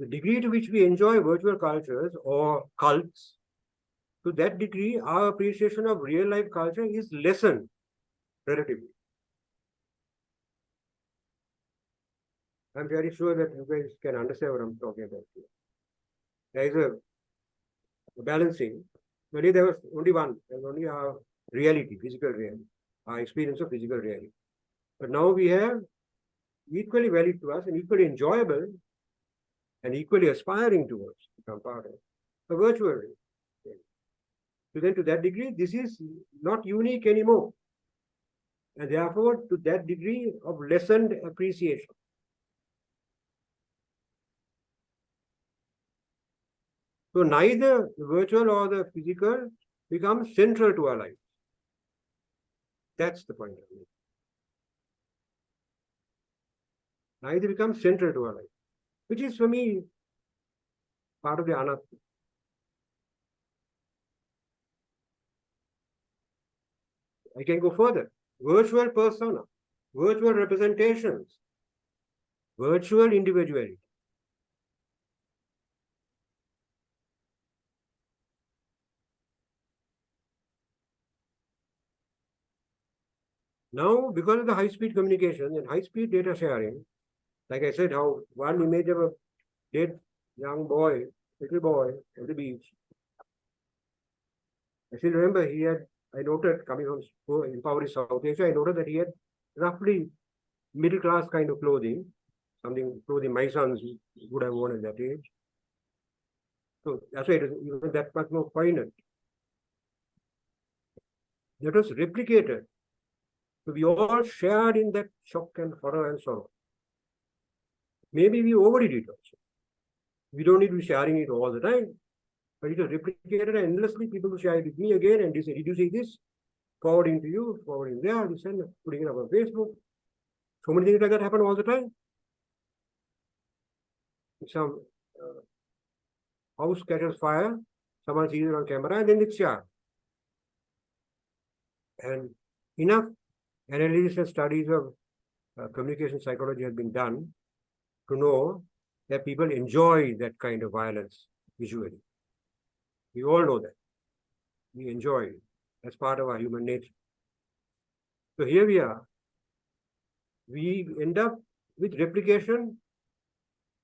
The degree to which we enjoy virtual cultures or cults, to that degree, our appreciation of real life culture is lessened relatively. I'm very sure that you guys can understand what I'm talking about here. There is a balancing. Earlier there was only one, there was only our reality, physical reality, our experience of physical reality. But now we have equally valid to us and equally enjoyable and equally aspiring towards become part of a virtual reality. So then to that degree, this is not unique anymore. And therefore, to that degree of lessened appreciation. So neither the virtual or the physical becomes central to our life. That's the point of view. Neither becomes central to our life, which is for me part of the anatta. I can go further. Virtual persona, virtual representations, virtual individuality. Now, because of the high-speed communication and high-speed data sharing, like I said, how one image of a dead young boy, little boy on the beach. I still remember I noted coming from impoverished South Asia, I noted that he had roughly middle class kind of clothing, clothing my sons would have worn at that age. So that's why it is even that much more poignant. That was replicated. So we all shared in that shock and horror and sorrow. Maybe we overdid it also. We don't need to be sharing it all the time, but it was replicated and endlessly. People will share it with me again and they say, did you see this? Forwarding to you, forwarding there, this and putting it up on Facebook. So many things like that happen all the time. Some house catches fire, someone sees it on camera, and then it's shared. And enough analysis and studies of communication psychology have been done to know that people enjoy that kind of violence visually. We all know that. We enjoy it as part of our human nature. So here we are. We end up with replication.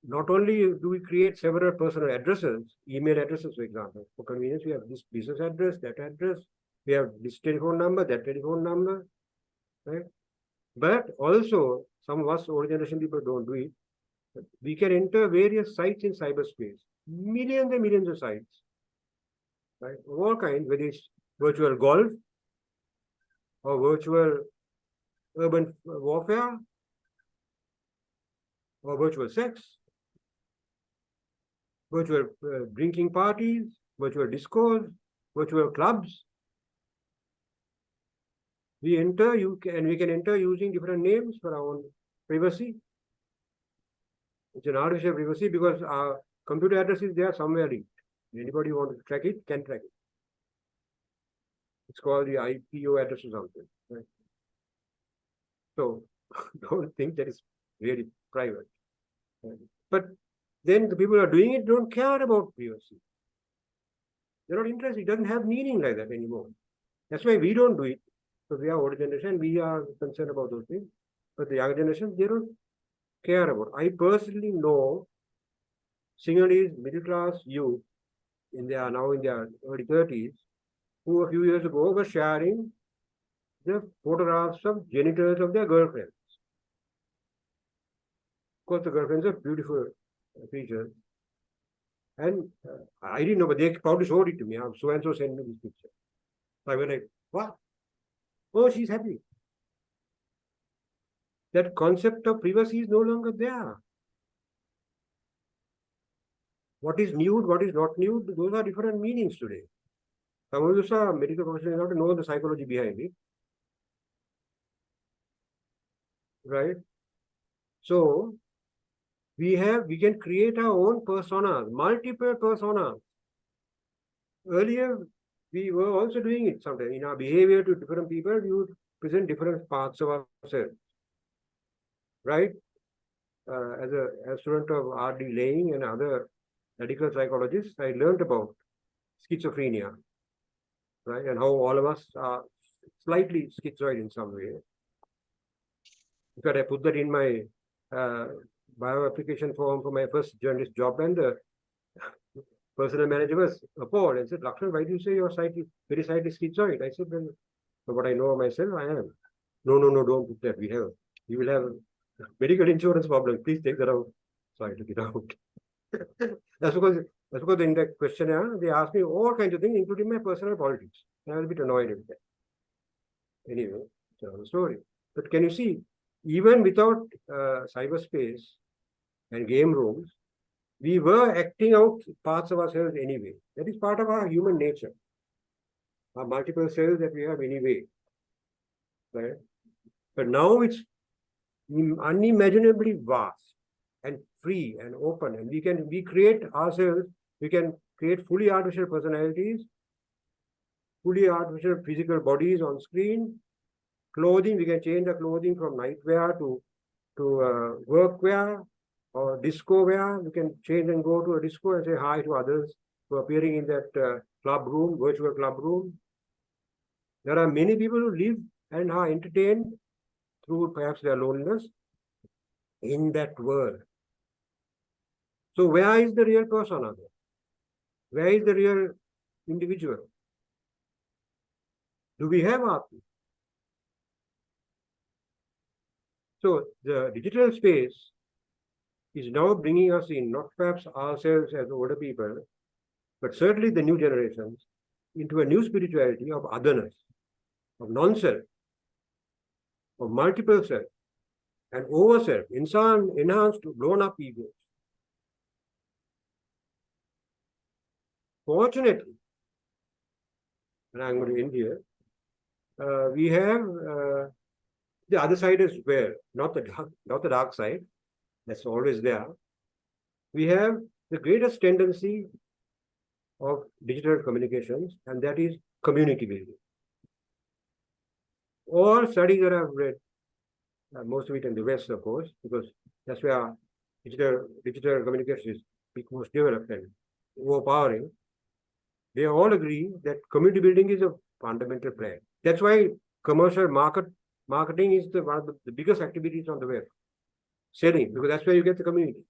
Not only do we create several personal addresses, email addresses, for example, for convenience, we have this business address, that address, we have this telephone number, that telephone number, right? But also, some of us older generation people don't do it. We can enter various sites in cyberspace, millions and millions of sites, right? Of all kinds, whether it's virtual golf or virtual urban warfare or virtual sex, virtual drinking parties, virtual discos, virtual clubs. We can enter using different names for our own privacy. It's an artificial privacy because our computer address is there somewhere linked. Anybody who wants to track it can track it. It's called the IPO address or something. Right? So don't think that is really private. But then the people who are doing it don't care about privacy. They're not interested. It doesn't have meaning like that anymore. That's why we don't do it. So we are older generation, we are concerned about those things. But the younger generation, they don't care about. I personally know Sinhalese middle class youth now in their early 30s, who a few years ago were sharing the photographs of genitals of their girlfriends. Of course, the girlfriends are beautiful creatures. And I didn't know, but they probably showed it to me. So and so sent me this picture. So I was like, what? Oh, she's happy. That concept of privacy is no longer there. What is nude, what is not nude, those are different meanings today. Some of those are medical professionals have to know the psychology behind it. Right? So we can create our own personas, multiple personas. Earlier, we were also doing it sometimes. In our behavior to different people, we would present different parts of ourselves. Right? As a student of R.D. Laying and other medical psychologists, I learned about schizophrenia, right? And how all of us are slightly schizoid in some way. In fact, I put that in my bio application form for my first journalist job, and the personal manager was appalled and said, Lakshman, why do you say your site is very site is schizoid? I said, well, for what I know of myself, I am. No, don't put that. You will have medical insurance problem. Please take that out. So I took it out. that's because that's because in the questionnaire they asked me all kinds of things, including my personal politics. And I was a bit annoyed with that. Anyway, it's another story. But can you see, even without cyberspace and game rooms, we were acting out parts of ourselves anyway. That is part of our human nature. Our multiple cells that we have anyway. Right? But now it's unimaginably vast and free and open, and we create ourselves, we can create fully artificial personalities, fully artificial physical bodies on screen, clothing, we can change the clothing from nightwear to workwear or disco wear. We can change and go to a disco and say hi to others who are appearing in that club room, virtual club room. There are many people who live and are entertained through perhaps their loneliness in that world. So where is the real person out there? Where is the real individual? Do we have Atma? So the digital space is now bringing us in, not perhaps ourselves as older people, but certainly the new generations, into a new spirituality of otherness, of non-self, of multiple self, and over-self, enhanced, blown-up egos. Fortunately, and I'm going to end here, we have the other side as well, not the dark side, that's always there. We have the greatest tendency of digital communications, and that is community building. All studies that I've read, most of it in the West, of course, because that's where digital communication is most developed and overpowering. They all agree that community building is a fundamental plan. That's why commercial marketing is one of the biggest activities on the web. Selling, because that's where you get the community.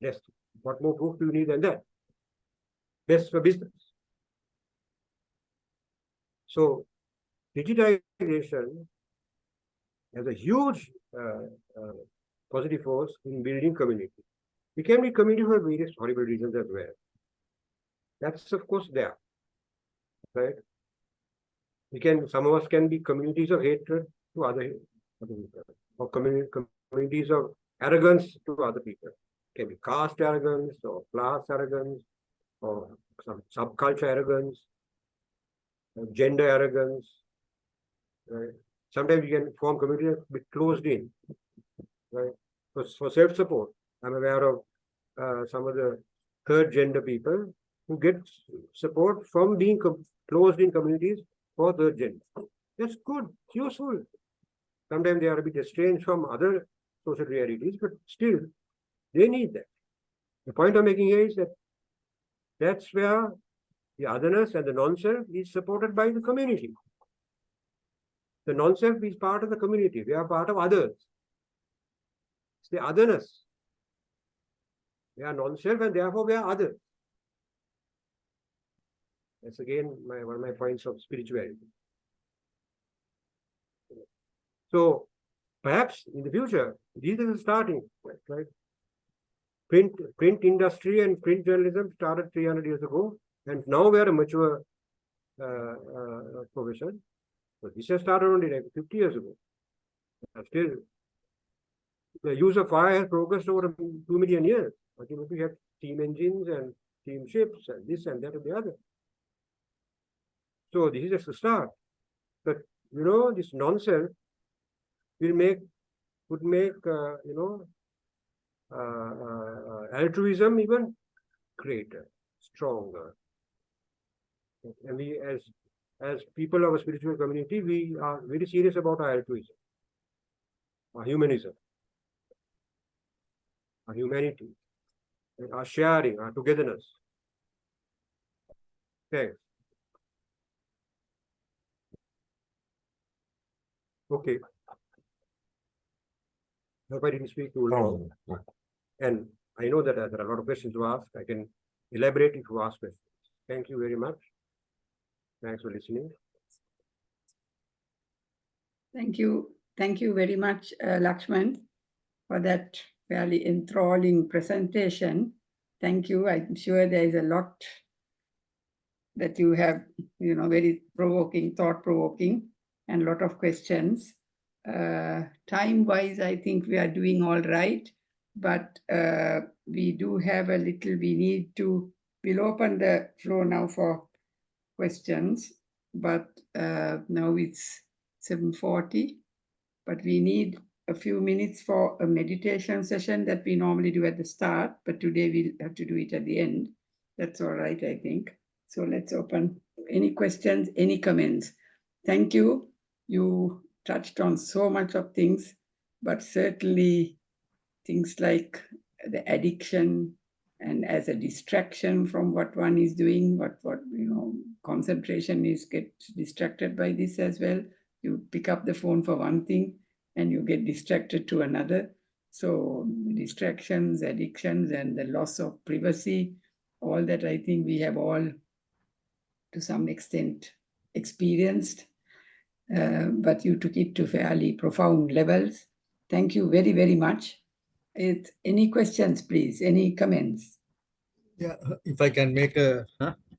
Yes. What more proof do you need than that? Best for business. So digitization has a huge positive force in building community. We can be community for various horrible reasons as well. That's of course there, right? Some of us can be communities of hatred to other people, or communities of arrogance to other people. It can be caste arrogance or class arrogance or some subculture arrogance, or gender arrogance. Right? Sometimes you can form communities a bit closed in, right? For self-support, I'm aware of some of the third gender people who get support from being closed in communities for third gender. That's good, it's useful. Sometimes they are a bit estranged from other social realities, but still, they need that. The point I'm making here is that that's where the otherness and the non-self is supported by the community. The non-self is part of the community. We are part of others. It's the otherness. We are non-self and therefore we are others. That's again one of my points of spirituality. So perhaps in the future, these are the starting point, right? Print industry and print journalism started 300 years ago, and now we are a mature profession. So this has started only like 50 years ago. Still, the use of fire has progressed over 2 million years. Ultimately, we have steam engines and steam ships and this and that and the other. So this is just the start. But this non-self would make altruism even greater, stronger. And we, as people of a spiritual community, we are very serious about our altruism, our humanism, our humanity, our sharing, our togetherness. Thanks. Okay. Hope I didn't speak too long. And I know that there are a lot of questions to ask. I can elaborate if you ask questions. Thank you very much. Thanks for listening. Thank you. Thank you very much, Lakshman, for that fairly enthralling presentation. Thank you. I'm sure there is a lot that you have, very provoking, thought-provoking, and a lot of questions. Time-wise, I think we are doing all right, but we do have a little, we'll open the floor now for questions, but now it's 7:40, but we need a few minutes for a meditation session that we normally do at the start, but today we'll have to do it at the end. That's all right, I think. So let's open. Any questions, any comments? Thank you. You touched on so much of things, but certainly things like the addiction and as a distraction from what one is doing, what concentration is gets distracted by this as well. You pick up the phone for one thing and you get distracted to another. So distractions, addictions, and the loss of privacy, all that I think we have all to some extent experienced, but you took it to fairly profound levels. Thank you very, very much. Any questions, please? Any comments? Yeah, if I can make a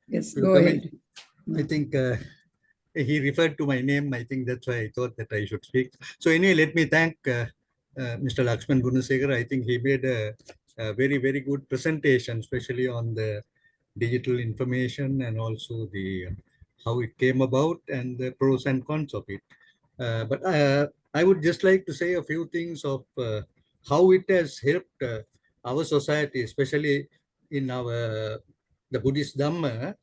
Yes, few go comments. ahead. I think he referred to my name. I think that's why I thought that I should speak. So anyway, let me thank Mr. Lakshman Gunasekara. I think he made a very, very good presentation, especially on the digital information and also the how it came about and the pros and cons of it. But I would just like to say a few things of how it has helped our society, especially in our the Buddhist Dhamma,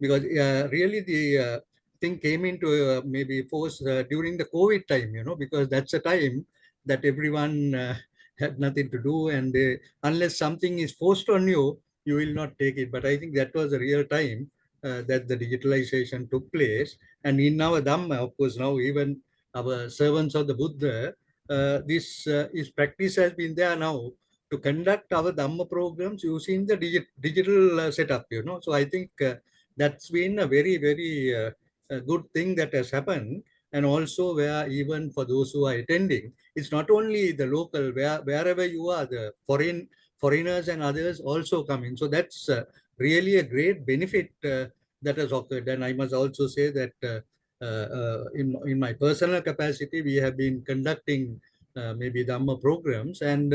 because really the thing came into maybe force during the COVID time, because that's a time that everyone had nothing to do, and unless something is forced on you, you will not take it. But I think that was a real time that the digitalization took place. And in our Dhamma, of course, now even our servants of the Buddha, this is practice has been there now to conduct our Dhamma programs using the digital setup, So I think that's been a very, very good thing that has happened. And also where even for those who are attending, it's not only the local, wherever you are, the foreigners and others also come in. So that's really a great benefit that has occurred. And I must also say that in my personal capacity, we have been conducting maybe Dhamma programs, and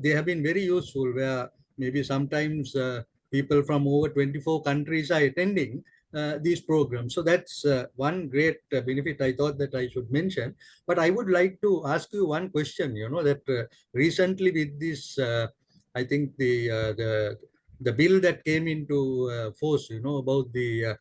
they have been very useful, where maybe sometimes people from over 24 countries are attending these programs. So that's one great benefit I thought that I should mention. But I would like to ask you one question, that recently with this, I think the bill that came into force, about the,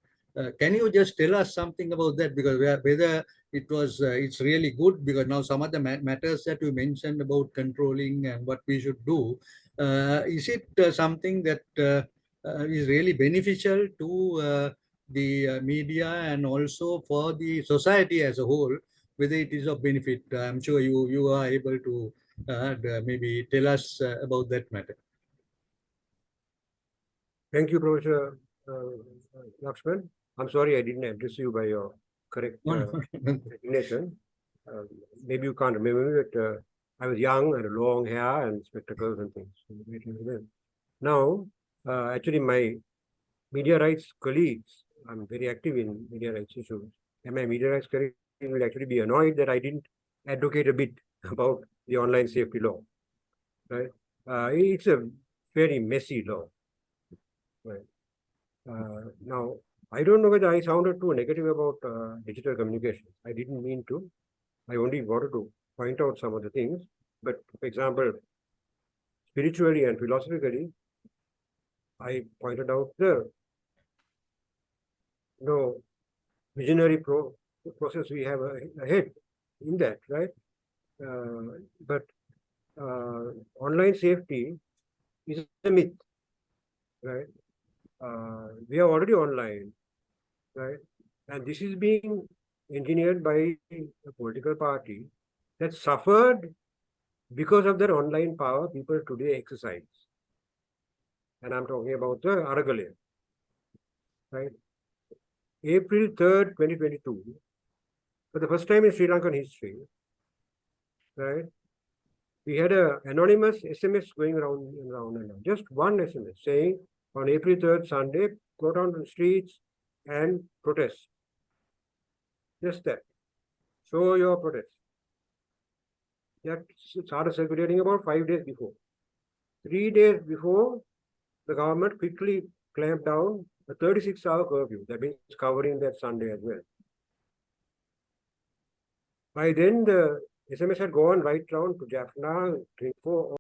can you just tell us something about that? Because whether it was, it's really good, because now some of the matters that you mentioned about controlling and what we should do, is it something that is really beneficial to the media and also for the society as a whole, whether it is of benefit? I'm sure you are able to maybe tell us about that matter. Thank you, Professor Lakshman. I'm sorry I didn't address you by your correct designation. Maybe you can't remember that I was young and long hair and spectacles and things. Now, actually, my media rights colleagues, I'm very active in media rights issues, and my media rights colleagues will actually be annoyed that I didn't advocate a bit about the online safety law. Right? It's a very messy law. Right. Now, I don't know whether I sounded too negative about digital communication. I didn't mean to. I only wanted to point out some of the things. But for example, spiritually and philosophically, I pointed out the visionary process we have ahead in that, right? But online safety is a myth, right? We are already online, right? And this is being engineered by a political party that suffered Because of their online power, people today exercise. And I'm talking about the Aragalaya. Right? April 3rd, 2022, for the first time in Sri Lankan history, right? We had an anonymous SMS going around and around and around. Just one SMS saying on April 3rd, Sunday, go down to the streets and protest. Just that. Show your protest. That started circulating about 5 days before. 3 days before, the government quickly clamped down a 36-hour curfew. That means covering that Sunday as well. By then, the SMS had gone right round to Jaffna, 24